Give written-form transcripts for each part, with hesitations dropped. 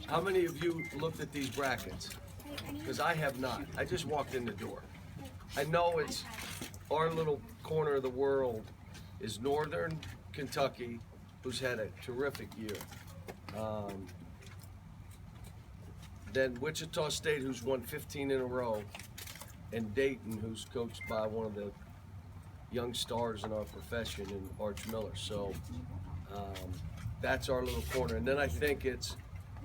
How many of you looked at these brackets? Because I have not. I just walked in the door. I know it's our little corner of the world is Northern Kentucky, who's had a terrific year. Then Wichita State, who's won 15 in a row, and Dayton, who's coached by one of the young stars in our profession, in Arch Miller. So that's our little corner. And then I think it's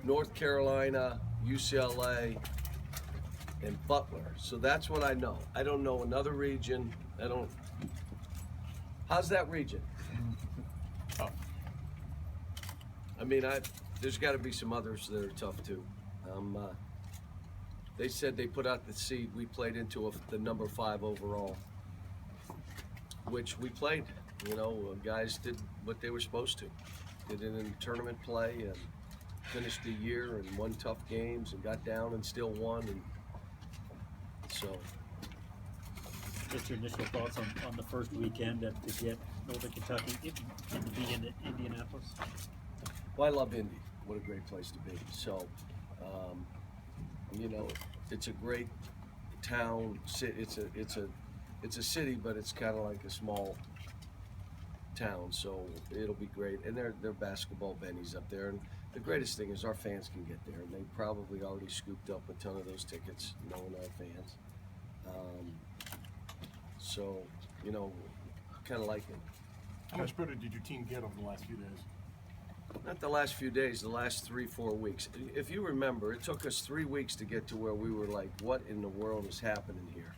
North Carolina, UCLA, and Butler. So that's what I know. I don't know another region. How's that region? Tough. I mean, there's got to be some others that are tough too. They said they put out the seed. We played into the number 5 overall, which we played. You know, guys did what they were supposed to. Did it in tournament play and finished the year and won tough games and got down and still won. And so, Just your initial thoughts on the first weekend to get Northern Kentucky and to be in Indianapolis? well, I love Indy. What a great place to be. So, you know, it's a great town. It's a city, but it's kind of like a small town. So it'll be great. And they're basketball bennies up there. And the greatest thing is our fans can get there. And they probably already scooped up a ton of those tickets, knowing our fans. So, you know, kind of like it. How much better did your team get over the last few days? Not the last few days, the last 3-4 weeks. If you remember, it took us 3 weeks to get to where we were like, what in the world is happening here?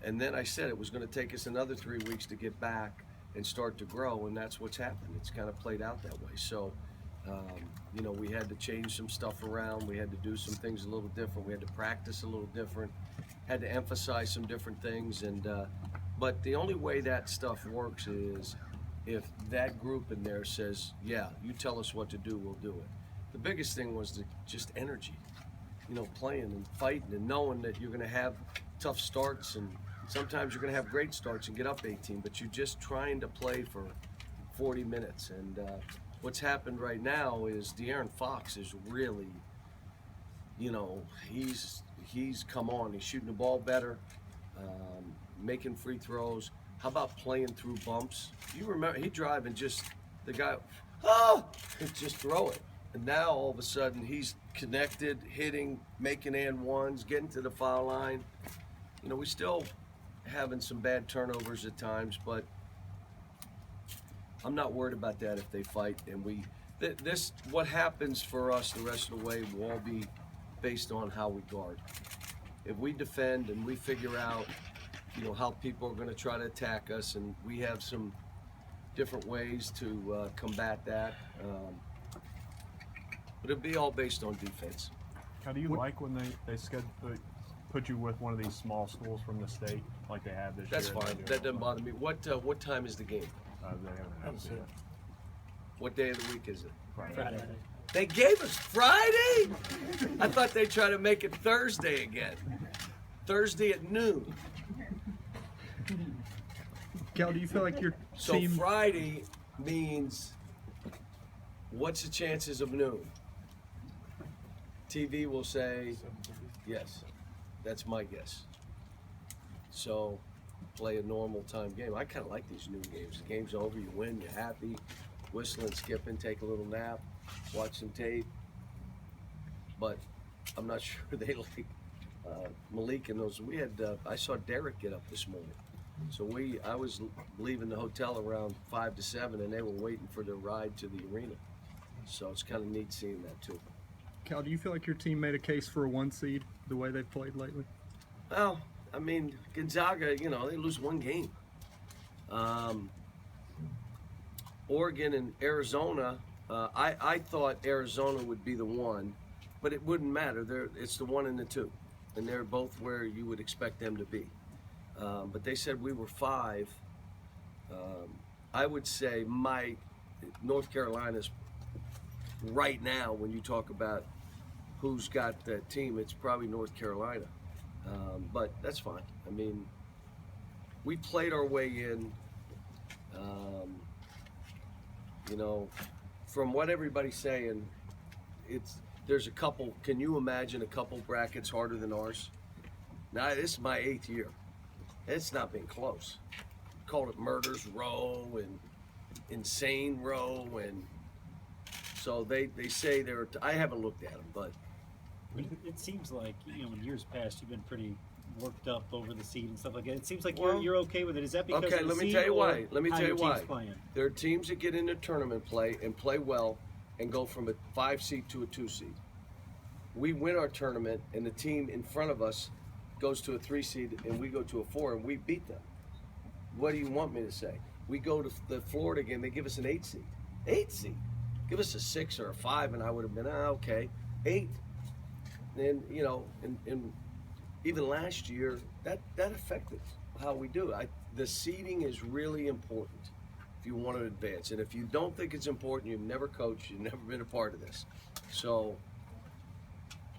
And then I said it was going to take us another 3 weeks to get back and start to grow, and that's what's happened. It's kind of played out that way. So, you know, we had to change some stuff around. We had to do some things a little different. We had to practice a little different. Had to emphasize some different things. And but the only way that stuff works is if that group in there says, yeah, you tell us what to do, we'll do it. The biggest thing was just energy, you know, playing and fighting and knowing that you're going to have tough starts and sometimes you're going to have great starts and get up 18, but you're just trying to play for 40 minutes. And what's happened right now is De'Aaron Fox is really, you know, he's come on. He's shooting the ball better, making free throws. How about playing through bumps? You remember, he'd drive and just, the guy, just throw it. And now all of a sudden he's connected, hitting, making and ones, getting to the foul line. You know, we still having some bad turnovers at times, but I'm not worried about that if they fight. And what happens for us the rest of the way will all be based on how we guard. If we defend and we figure out, you know, how people are going to try to attack us, and we have some different ways to combat that. But it'll be all based on defense. How do you like when they put you with one of these small schools from the state like they have this That's year? fine. That doesn't bother me. What time is the game? They haven't announced it yet. What day of the week is it? Friday. They gave us Friday? I thought they'd try to make it Thursday again. Thursday at noon. Cal, do you feel like your So team? Friday means, what's the chances of noon? TV will say, yes. That's my guess. So play a normal time game. I kind of like these noon games. The game's over, you win, you're happy. Whistling, skipping, take a little nap, watch some tape. But I'm not sure they like Malik and those. We had, I saw Derek get up this morning. So I was leaving the hotel around 5 to 7, and they were waiting for their ride to the arena. So it's kind of neat seeing that too. Cal, do you feel like your team made a case for a 1 seed the way they've played lately? Well, I mean, Gonzaga, you know, they lose one game. Oregon and Arizona, I thought Arizona would be the 1, but it wouldn't matter. It's the 1 and the 2, and they're both where you would expect them to be. But they said we were 5. I would say North Carolina's right now, when you talk about who's got that team, it's probably North Carolina. But that's fine. I mean, we played our way in. You know, from what everybody's saying, there's a couple. Can you imagine a couple brackets harder than ours? Now this is my 8th year. It's not been close. Called it Murders Row and Insane Row, and so they say they're. I haven't looked at them, but It seems like, in years past, you've been pretty worked up over the seed and stuff like that. It seems like Well, you're okay with it. Is that because okay, of the let me seed tell you or why. Let me how tell your you why. team's playing? There are teams that get into tournament play and play well and go from a 5 seed to a 2 seed. We win our tournament, and the team in front of us goes to a 3 seed, and we go to a 4, and we beat them. What do you want me to say? We go to the Florida game, they give us an 8 seed. 8 seed. Give us a 6 or a 5, and I would have been, okay. 8. And, and even last year, that affected how we do it. The seeding is really important if you want to advance. And if you don't think it's important, you've never coached, you've never been a part of this. So,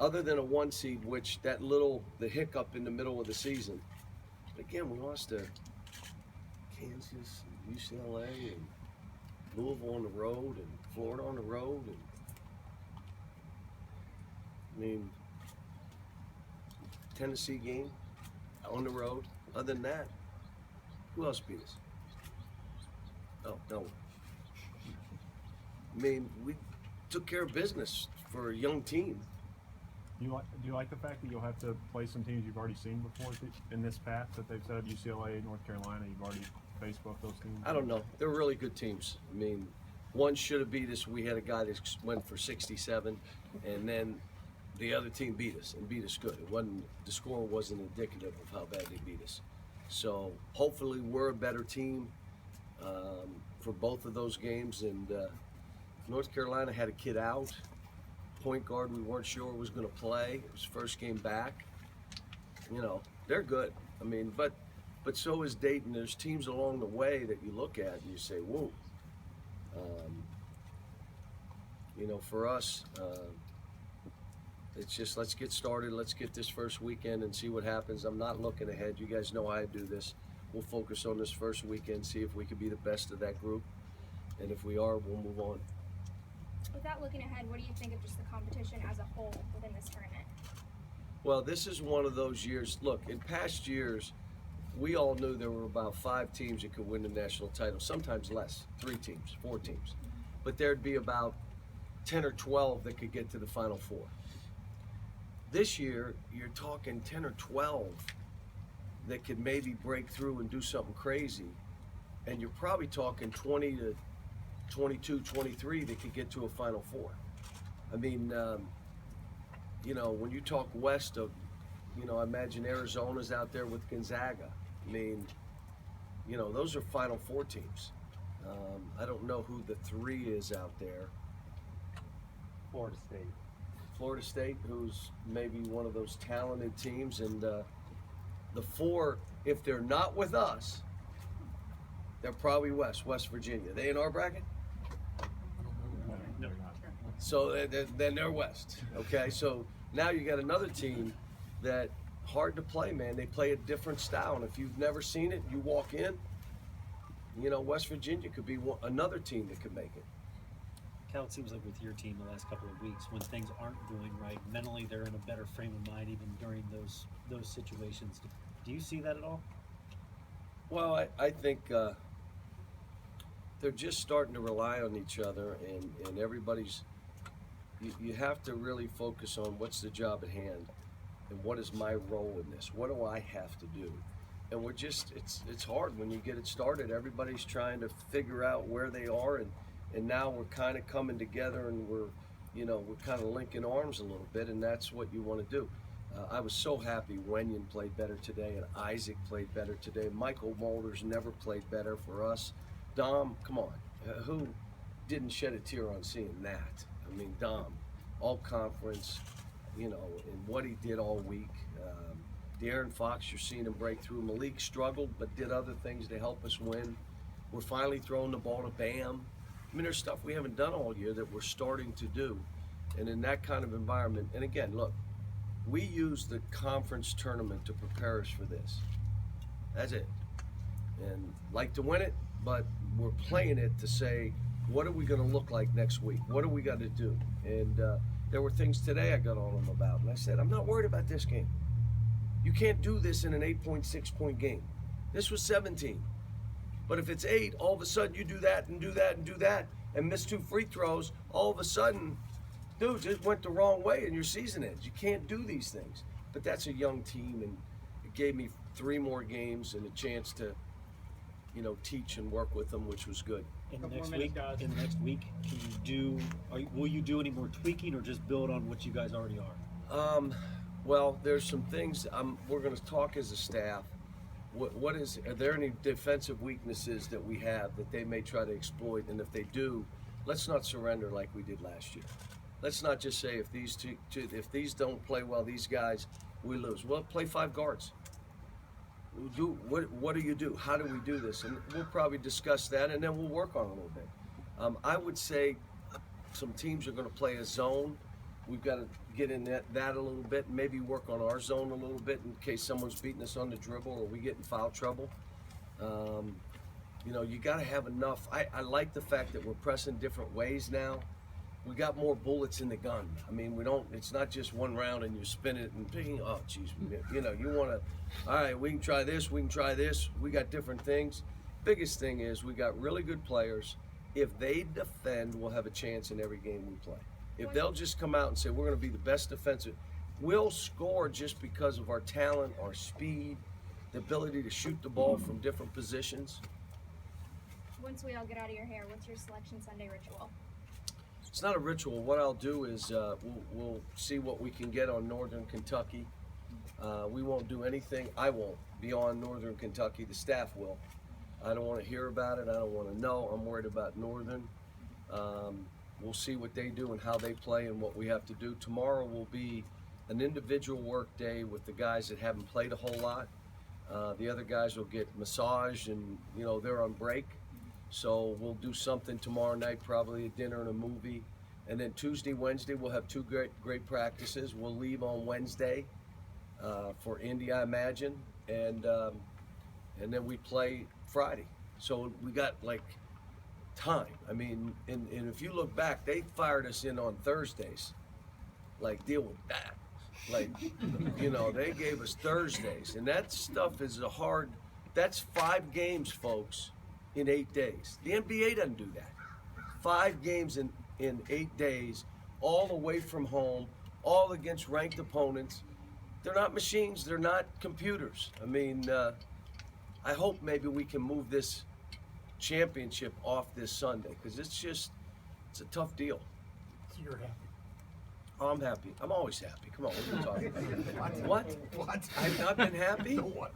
other than a 1 seed, which the hiccup in the middle of the season, again, we lost to Kansas, and UCLA, and Louisville on the road, and Florida on the road, and Tennessee game on the road. Other than that, who else beat us? Oh, no. We took care of business for a young team. Do you like the fact that you'll have to play some teams you've already seen before in this path that they've said, UCLA, North Carolina, you've already faced both those teams? I don't know. They're really good teams. One should have beat us. We had a guy that went for 67, and then the other team beat us good. The score wasn't indicative of how bad they beat us. So hopefully we're a better team for both of those games. And North Carolina had a kid out, point guard we weren't sure was going to play. It was first game back. They're good. But so is Dayton. There's teams along the way that you look at and you say, whoa. For us, it's just let's get started. Let's get this first weekend and see what happens. I'm not looking ahead. You guys know how I do this. We'll focus on this first weekend, see if we can be the best of that group. And if we are, we'll move on. Without looking ahead, what do you think of just the competition as a whole within this tournament? Well, this is one of those years. Look, in past years, we all knew there were about 5 teams that could win the national title, sometimes less, 3 teams, 4 teams. But there'd be about 10 or 12 that could get to the Final Four. This year, you're talking 10 or 12 that could maybe break through and do something crazy. And you're probably talking 20 to 22, 23 that could get to a Final Four. When you talk west of, I imagine Arizona's out there with Gonzaga. Those are Final Four teams. I don't know who the 3 is out there. Florida State, who's maybe one of those talented teams. And the 4, if they're not with us, they're probably West Virginia. They in our bracket? No. So then they're West. Okay, so now you got another team that hard to play, man. They play a different style, and if you've never seen it, you walk in. West Virginia could be another team that could make it. Cal, it seems like with your team the last couple of weeks, when things aren't going right, mentally they're in a better frame of mind even during those situations. Do you see that at all? Well, I think they're just starting to rely on each other, and everybody's. You have to really focus on what's the job at hand, and what is my role in this. What do I have to do? And it's hard when you get it started. Everybody's trying to figure out where they are, and now we're kind of coming together, and we're kind of linking arms a little bit, and that's what you want to do. I was so happy Wenyon played better today, and Isaac played better today. Michael Mulder's never played better for us. Dom, come on, who didn't shed a tear on seeing that? Dom, all conference, and what he did all week. De'Aaron Fox, you're seeing him break through. Malik struggled, but did other things to help us win. We're finally throwing the ball to Bam. There's stuff we haven't done all year that we're starting to do. And in that kind of environment, and again, look, we use the conference tournament to prepare us for this. That's it. And like to win it, but we're playing it to say, what are we going to look like next week? What do we got to do? And There were things today I got on them about, and I said, I'm not worried about this game. You can't do this in an 8.6 point game. This was 17. But if it's 8, all of a sudden you do that and do that and do that and miss 2 free throws, all of a sudden, dude, it went the wrong way and your season ends. You can't do these things. But that's a young team, and it gave me 3 more games and a chance to, teach and work with them, which was good. In the next week, can you will you do any more tweaking or just build on what you guys already are? Well, there's some things we're going to talk as a staff. Are there any defensive weaknesses that we have that they may try to exploit? And if they do, let's not surrender like we did last year. Let's not just say if if these don't play well, these guys, we lose. Well, play 5 guards. What do you do? How do we do this? And we'll probably discuss that, and then we'll work on it a little bit. I would say some teams are going to play a zone. We've got to get in that a little bit, maybe work on our zone a little bit in case someone's beating us on the dribble or we get in foul trouble. You got to have enough. I like the fact that we're pressing different ways now. We got more bullets in the gun. I mean, it's not just one round and you spin it and thinking, oh, geez, you want to, all right, we can try this, we can try this. We got different things. Biggest thing is we got really good players. If they defend, we'll have a chance in every game we play. If they'll just come out and say, we're going to be the best defensive, we'll score just because of our talent, our speed, the ability to shoot the ball from different positions. Once we all get out of your hair, what's your Selection Sunday ritual? It's not a ritual. What I'll do is we'll see what we can get on Northern Kentucky. We won't do anything. I won't beyond Northern Kentucky. The staff will. I don't want to hear about it. I don't want to know. I'm worried about Northern. We'll see what they do and how they play and what we have to do. Tomorrow will be an individual work day with the guys that haven't played a whole lot. The other guys will get massaged and, they're on break. So we'll do something tomorrow night, probably a dinner and a movie. And then Tuesday, Wednesday, we'll have 2 great practices. We'll leave on Wednesday for Indy, I imagine. And then we play Friday. So we got time. I mean, and if you look back, they fired us in on Thursdays. Deal with that. They gave us Thursdays. And that stuff is that's 5 games, folks, in 8 days. The NBA doesn't do that. 5 games in 8 days, all away from home, all against ranked opponents. They're not machines. They're not computers. I mean, I hope maybe we can move this championship off this Sunday, because it's a tough deal. So you're happy. Oh, I'm happy. I'm always happy. Come on, what are you talking about? What? I've not been happy? What?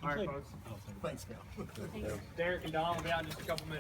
All right, folks. Thanks, Cal. Derek and Don will be out in just a couple minutes.